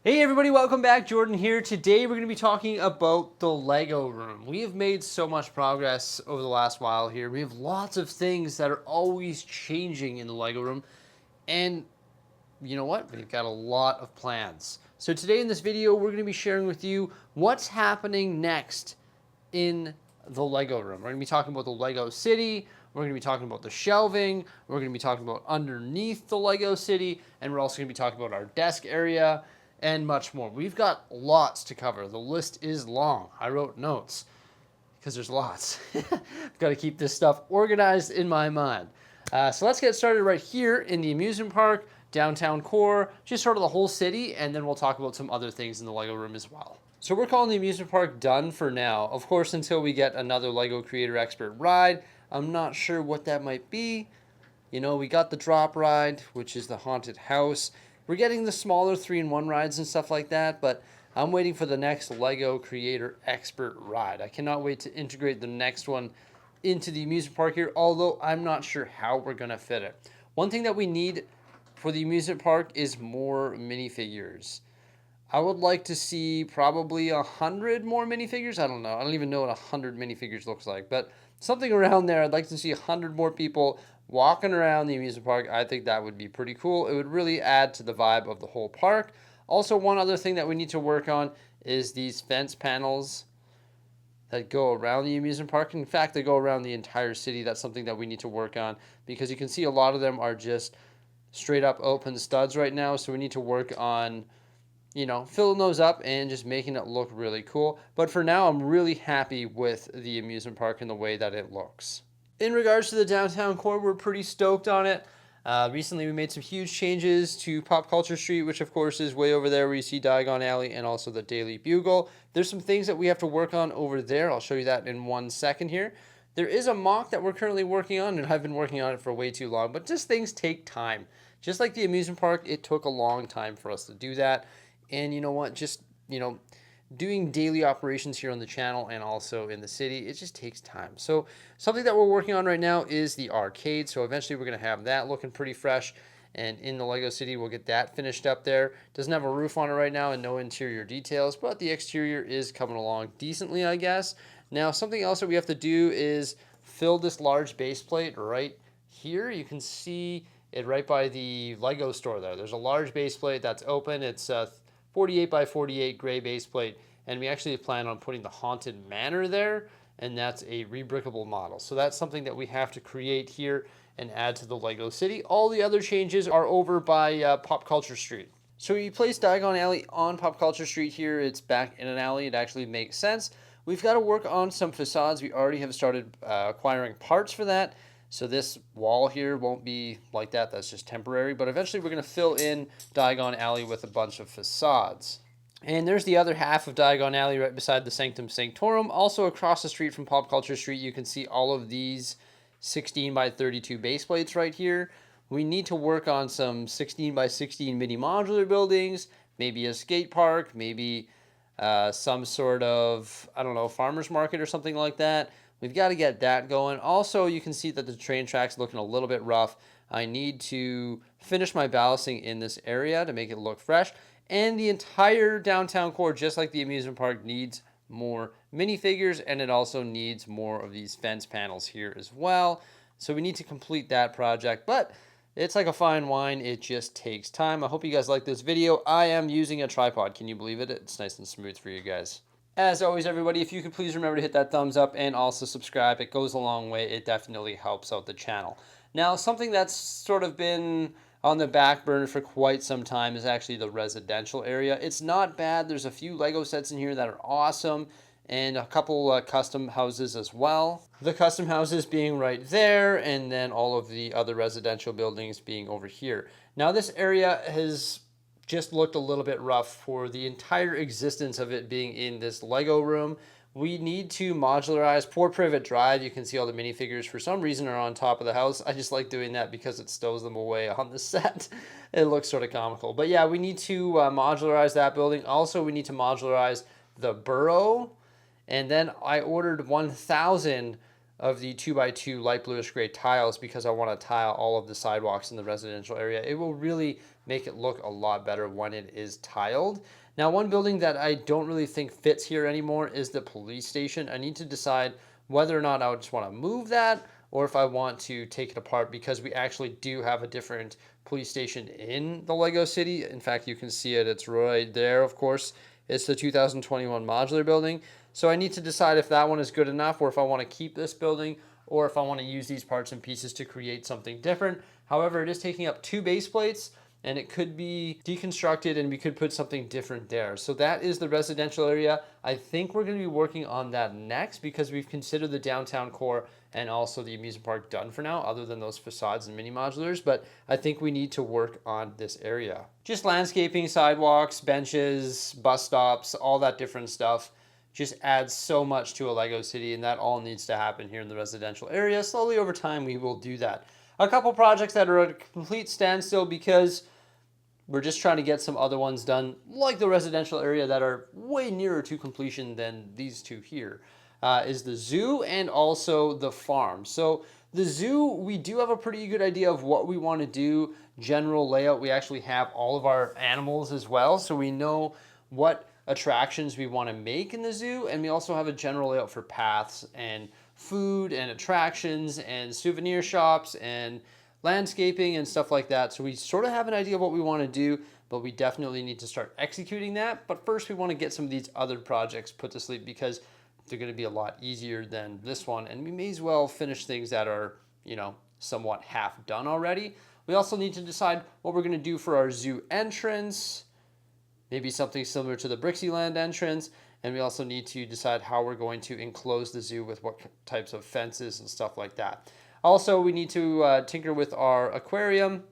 Hey everybody, welcome back. Jordan here. Today we're going to be talking about the Lego room. We have made so much progress over the last while here. We have lots of things that are always changing in the Lego room. And you know what? We've got a lot of plans. So today in this video, we're going to be sharing with you what's happening next in the Lego room. We're going to be talking about the Lego city. We're going to be talking about the shelving. We're going to be talking about underneath the Lego city. And we're also going to be talking about our desk area and much more. We've got lots to cover. The list is long. I wrote notes because there's lots. I've got to keep this stuff organized in my mind. So let's get started right here in the amusement park, downtown core, just sort of the whole city, and then we'll talk about some other things in the Lego room as well. So we're calling the amusement park done for now. Of course, until we get another Lego Creator Expert ride. I'm not sure what that might be. You know, we got the drop ride, which is the haunted house. We're getting the smaller 3-in-1 rides and stuff like that, but I'm waiting for the next Lego Creator Expert ride. I cannot wait to integrate the next one into the amusement park here, although I'm not sure how we're going to fit it. One thing that we need for the amusement park is more minifigures. I would like to see probably 100 more minifigures. I don't know. I don't even know what 100 minifigures looks like, but something around there. I'd like to see 100 more people walking around the amusement park. I think that would be pretty cool. It would really add to the vibe of the whole park. Also, one other thing that we need to work on is these fence panels that go around the amusement park. In fact, they go around the entire city. That's something that we need to work on because you can see a lot of them are just straight up open studs right now. So we need to work on, you know, filling those up and just making it look really cool. But for now, I'm really happy with the amusement park and the way that it looks. In regards to the downtown core, we're pretty stoked on it. Recently, we made some huge changes to Pop Culture Street, which of course is way over there where you see Diagon Alley and also the Daily Bugle. There's some things that we have to work on over there. I'll show you that in 1 second here. There is a mock that we're currently working on, and I've been working on it for way too long, but just things take time. Just like the amusement park, it took a long time for us to do that. And you know what? Just, you know, doing daily operations here on the channel and also in the city, it just takes time. So something that we're working on right now is the arcade. So eventually we're going to have that looking pretty fresh. And in the Lego City, we'll get that finished up there. Doesn't have a roof on it right now and no interior details, but the exterior is coming along decently, I guess. Now, something else that we have to do is fill this large base plate right here. You can see it right by the Lego store there. There's a large base plate that's open. It's 48 by 48 gray base plate, and we actually plan on putting the Haunted Manor there, and that's a rebrickable model. So that's something that we have to create here and add to the Lego City. All the other changes are over by Pop Culture Street. So we place Diagon Alley on Pop Culture Street here. It's back in an alley. It actually makes sense. We've got to work on some facades. We already have started acquiring parts for that. So this wall here won't be like that. That's just temporary. But eventually we're going to fill in Diagon Alley with a bunch of facades. And there's the other half of Diagon Alley right beside the Sanctum Sanctorum. Also across the street from Pop Culture Street, you can see all of these 16 by 32 base plates right here. We need to work on some 16 by 16 mini modular buildings, maybe a skate park, maybe some sort of, I don't know, farmer's market or something like that. We've got to get that going. Also, you can see that the train track's looking a little bit rough. I need to finish my ballasting in this area to make it look fresh. And the entire downtown core, just like the amusement park, needs more minifigures, and it also needs more of these fence panels here as well. So we need to complete that project, but it's like a fine wine. It just takes time. I hope you guys like this video. I am using a tripod. Can you believe it? It's nice and smooth for you guys. As always, everybody, if you could please remember to hit that thumbs up and also subscribe. It goes a long way. It definitely helps out the channel. Now, something that's sort of been on the back burner for quite some time is actually the residential area. It's not bad. There's a few Lego sets in here that are awesome and a couple custom houses as well. The custom houses being right there, and then all of the other residential buildings being over here. Now, this area has just looked a little bit rough for the entire existence of it being in this Lego room. We need to modularize Poor Privet Drive. You can see all the minifigures for some reason are on top of the house. I just like doing that because it stows them away on the set. It looks sort of comical. But yeah, we need to modularize that building. Also, we need to modularize the burrow. And then I ordered 1,000 of the 2x2 light bluish gray tiles because I want to tile all of the sidewalks in the residential area. It will really make it look a lot better when it is tiled. Now, one building that I don't really think fits here anymore is the police station. I need to decide whether or not I would just want to move that or if I want to take it apart, because we actually do have a different police station in the Lego City. In fact, you can see it. It's right there, of course. It's the 2021 modular building. So I need to decide if that one is good enough, or if I want to keep this building, or if I want to use these parts and pieces to create something different. However, it is taking up 2 base plates, and it could be deconstructed and we could put something different there. So that is the residential area. I think we're going to be working on that next, because we've considered the downtown core and also the amusement park done for now, other than those facades and mini modulars. But I think we need to work on this area. Just landscaping, sidewalks, benches, bus stops, all that different stuff just adds so much to a Lego city, and that all needs to happen here in the residential area. Slowly over time, we will do that. A couple projects that are at a complete standstill because we're just trying to get some other ones done, like the residential area, that are way nearer to completion than these two here, is the zoo and also the farm. So the zoo, we do have a pretty good idea of what we want to do, general layout. We actually have all of our animals as well, so we know what attractions we want to make in the zoo, and we also have a general layout for paths and food and attractions and souvenir shops and landscaping and stuff like that. So we sort of have an idea of what we want to do, but we definitely need to start executing that. But first we want to get some of these other projects put to sleep, because they're going to be a lot easier than this one, and we may as well finish things that are, you know, somewhat half done already. We also need to decide what we're going to do for our zoo entrance. Maybe something similar to the Bricksie land entrance. And we also need to decide how we're going to enclose the zoo with what types of fences and stuff like that. Also, we need to tinker with our aquarium,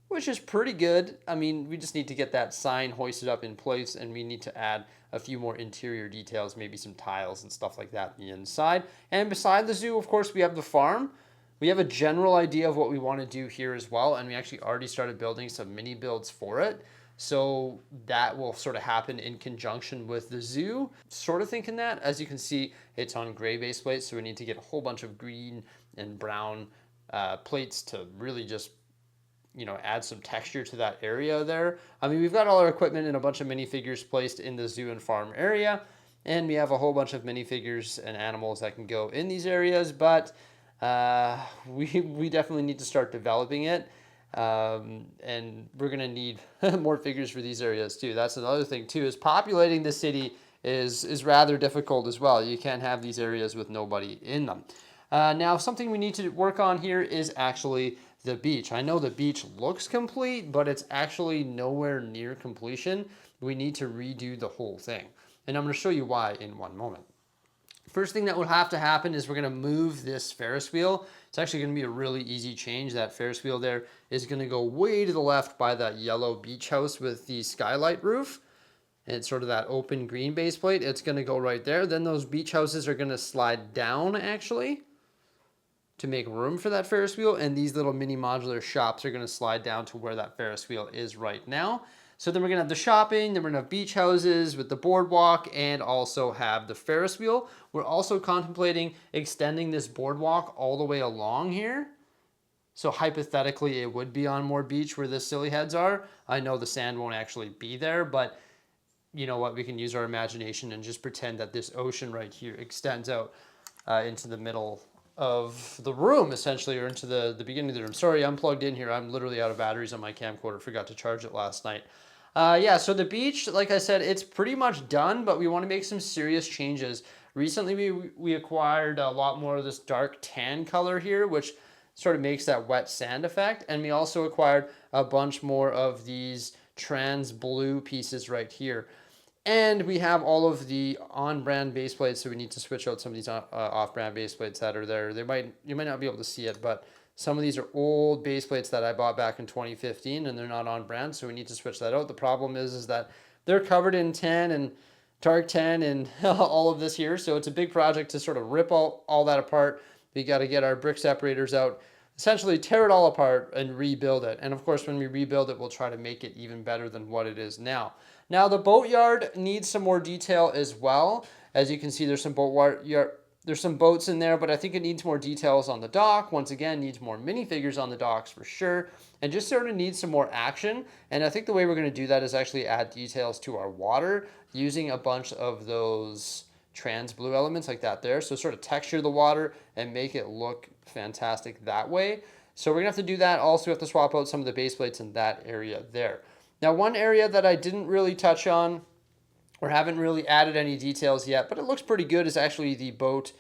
which is pretty good. I mean, we just need to get that sign hoisted up in place, and we need to add a few more interior details, maybe some tiles and stuff like that on the inside. And beside the zoo, of course, we have the farm. We have a general idea of what we want to do here as well, and we actually already started building some mini builds for it. So that will sort of happen in conjunction with the zoo. Sort of thinking that, as you can see, it's on gray base plates, so we need to get a whole bunch of green and brown plates to really just, you know, add some texture to that area there. I mean, we've got all our equipment and a bunch of minifigures placed in the zoo and farm area, and we have a whole bunch of minifigures and animals that can go in these areas, but we definitely need to start developing it. And we're going to need more figures for these areas too. That's another thing too, is populating the city is rather difficult as well. You can't have these areas with nobody in them. Now, something we need to work on here is actually the beach. I know the beach looks complete, but it's actually nowhere near completion. We need to redo the whole thing. And I'm going to show you why in one moment. First thing that would have to happen is we're going to move this Ferris wheel. It's actually going to be a really easy change. That Ferris wheel there is going to go way to the left by that yellow beach house with the skylight roof. And it's sort of that open green base plate. It's going to go right there. Then those beach houses are going to slide down actually to make room for that Ferris wheel. And these little mini modular shops are going to slide down to where that Ferris wheel is right now. So then we're going to have the shopping, then we're going to have beach houses with the boardwalk, and also have the Ferris wheel. We're also contemplating extending this boardwalk all the way along here. So hypothetically, it would be on more beach where the silly heads are. I know the sand won't actually be there, but you know what? We can use our imagination and just pretend that this ocean right here extends out into the middle of the room, essentially, or into the beginning of the room. Sorry, I'm plugged in here. I'm literally out of batteries on my camcorder. Forgot to charge it last night. Yeah, so the beach, like I said, it's pretty much done, but we want to make some serious changes. Recently, we acquired a lot more of this dark tan color here, which sort of makes that wet sand effect. And we also acquired a bunch more of these trans blue pieces right here. And we have all of the on-brand base plates, so we need to switch out some of these off-brand base plates that are there. You might not be able to see it, but some of these are old base plates that I bought back in 2015, and they're not on brand, so we need to switch that out. The problem is that they're covered in tan and dark tan and all of this here, so it's a big project to sort of rip all that apart. We got to get our brick separators out, essentially tear it all apart and rebuild it. And of course, when we rebuild it, we'll try to make it even better than what it is now. Now, the boatyard needs some more detail as well. As you can see, there's some There's some boats in there, but I think it needs more details on the dock. Once again, needs more minifigures on the docks for sure. And just sort of needs some more action. And I think the way we're going to do that is actually add details to our water using a bunch of those trans blue elements like that there. So sort of texture the water and make it look fantastic that way. So we're going to have to do that. Also, we have to swap out some of the base plates in that area there. Now, one area that I didn't really touch on or haven't really added any details yet, but it looks pretty good, is actually the boat,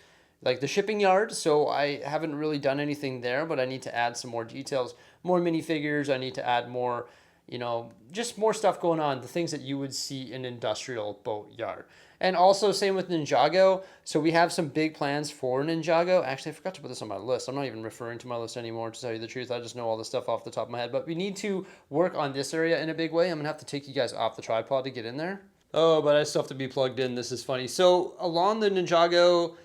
like the shipping yard. So I haven't really done anything there, but I need to add some more details, more minifigures. I need to add more, you know, just more stuff going on, the things that you would see in an industrial boat yard. And also same with Ninjago. So we have some big plans for Ninjago. Actually, I forgot to put this on my list. I'm not even referring to my list anymore, to tell you the truth. I just know all this stuff off the top of my head. But we need to work on this area in a big way. I'm gonna have to take you guys off the tripod to get in there. Oh, but I still have to be plugged in. This is funny. So along the Ninjago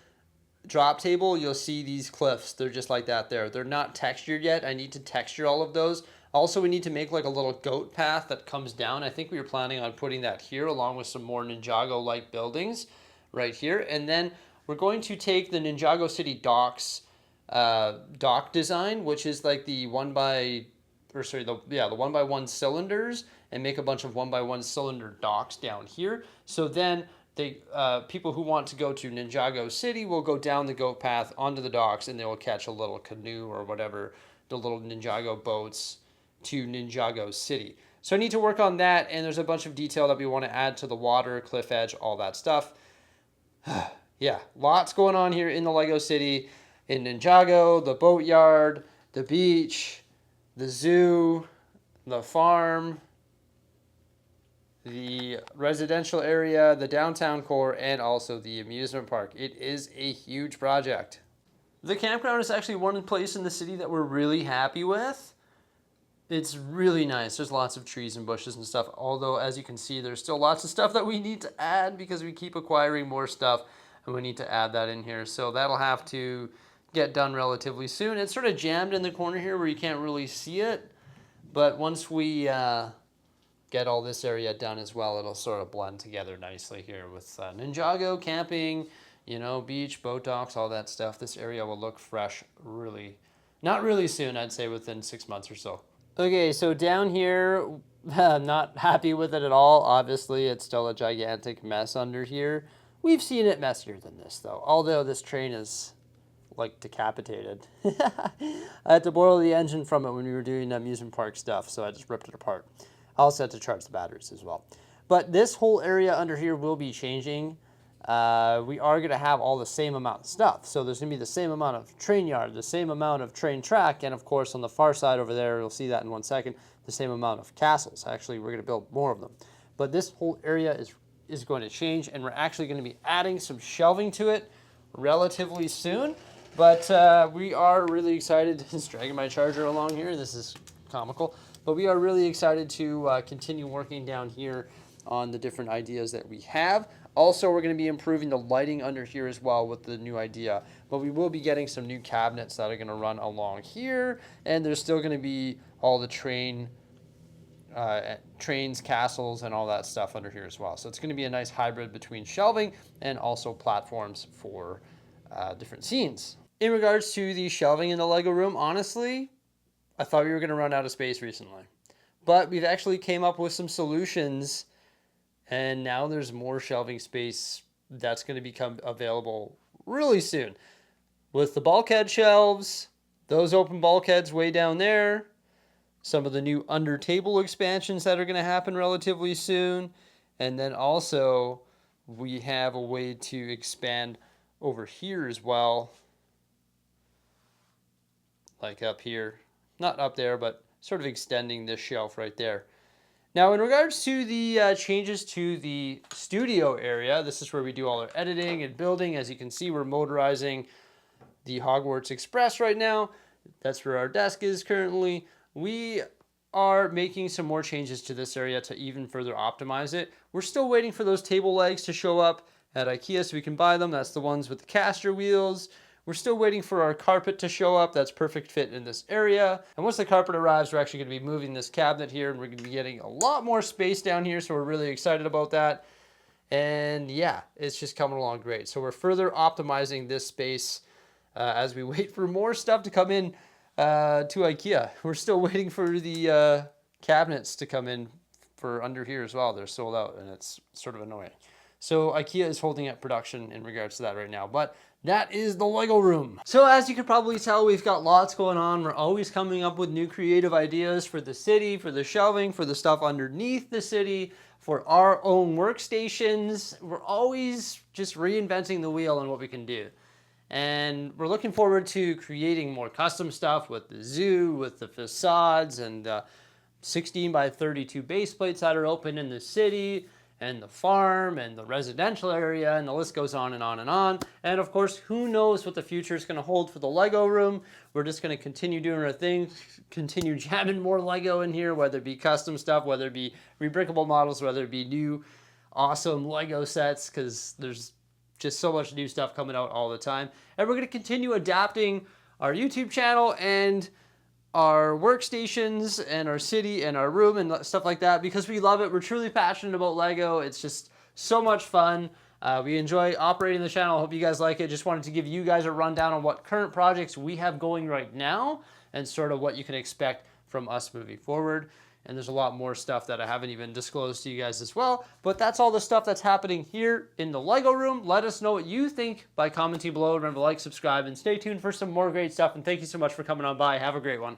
drop table, you'll see these cliffs. They're just like that there. They're not textured yet. I need to texture all of those. Also, we need to make like a little goat path that comes down. I think we were planning on putting that here along with some more Ninjago-like buildings right here. And then we're going to take the Ninjago City docks dock design, which is like the the 1x1 cylinders, and make a bunch of 1x1 cylinder docks down here. So then they people who want to go to Ninjago City will go down the goat path onto the docks, and they will catch a little canoe or whatever, the little Ninjago boats to Ninjago City. So I need to work on that, and there's a bunch of detail that we want to add to the water, cliff edge, all that stuff. Yeah, lots going on here in the Lego City, in Ninjago, the boatyard, the beach, the zoo, the farm, the residential area, the downtown core, and also the amusement park. It is a huge project. The campground is actually one place in the city that we're really happy with. It's really nice. There's lots of trees and bushes and stuff. Although, as you can see, there's still lots of stuff that we need to add because we keep acquiring more stuff, and we need to add that in here. So that'll have to get done relatively soon. It's sort of jammed in the corner here where you can't really see it. But once we get all this area done as well, it'll sort of blend together nicely here with Ninjago, camping, you know, beach, boat docks, all that stuff. This area will look fresh not really soon, I'd say within 6 months or so. Okay, so down here, not happy with it at all. Obviously, it's still a gigantic mess under here. We've seen it messier than this, though, although this train is, like, decapitated. I had to borrow the engine from it when we were doing amusement park stuff, so I just ripped it apart. I also had to charge the batteries as well. But this whole area under here will be changing. We are going to have all the same amount of stuff. So there's going to be the same amount of train yard, the same amount of train track, and of course on the far side over there, you'll see that in 1 second, the same amount of castles. Actually, we're going to build more of them. But this whole area is going to change, and we're actually going to be adding some shelving to it relatively soon. But we are really excited. Just dragging my charger along here. This is comical. But we are really excited to continue working down here on the different ideas that we have. Also, we're going to be improving the lighting under here as well with the new idea. But we will be getting some new cabinets that are going to run along here. And there's still going to be all the trains, castles, and all that stuff under here as well. So it's going to be a nice hybrid between shelving and also platforms for different scenes. In regards to the shelving in the Lego room, honestly, I thought we were going to run out of space recently. But we've actually came up with some solutions, and now there's more shelving space that's going to become available really soon. With the bulkhead shelves, those open bulkheads way down there, some of the new under table expansions that are going to happen relatively soon, and then also we have a way to expand over here as well, like up here. Not up there, but sort of extending this shelf right there. Now, in regards to the changes to the studio area, this is where we do all our editing and building. As you can see, we're motorizing the Hogwarts Express right now. That's where our desk is currently. We are making some more changes to this area to even further optimize it. We're still waiting for those table legs to show up at IKEA so we can buy them. That's the ones with the caster wheels. We're still waiting for our carpet to show up. That's perfect fit in this area. And once the carpet arrives, we're actually going to be moving this cabinet here, and we're going to be getting a lot more space down here, so we're really excited about that. And yeah, it's just coming along great. So we're further optimizing this space as we wait for more stuff to come in to IKEA. We're still waiting for the cabinets to come in for under here as well. They're sold out, and it's sort of annoying. So IKEA is holding up production in regards to that right now. But that is the Lego room. So as you can probably tell, we've got lots going on. We're always coming up with new creative ideas for the city, for the shelving, for the stuff underneath the city, for our own workstations. We're always just reinventing the wheel on what we can do. And we're looking forward to creating more custom stuff with the zoo, with the facades, and 16 by 32 base plates that are open in the city, and the farm, and the residential area, and the list goes on and on and on. And of course, who knows what the future is gonna hold for the Lego room. We're just gonna continue doing our thing, continue jamming more Lego in here, whether it be custom stuff, whether it be rebrickable models, whether it be new awesome Lego sets, because there's just so much new stuff coming out all the time. And we're gonna continue adapting our YouTube channel and our workstations and our city and our room and stuff like that because we love it. We're truly passionate about Lego. It's just so much fun. We enjoy operating the channel. I hope you guys like it. Just wanted to give you guys a rundown on what current projects we have going right now and sort of what you can expect from us moving forward. And there's a lot more stuff that I haven't even disclosed to you guys as well. But that's all the stuff that's happening here in the Lego room. Let us know what you think by commenting below. Remember to like, subscribe, and stay tuned for some more great stuff. And thank you so much for coming on by. Have a great one.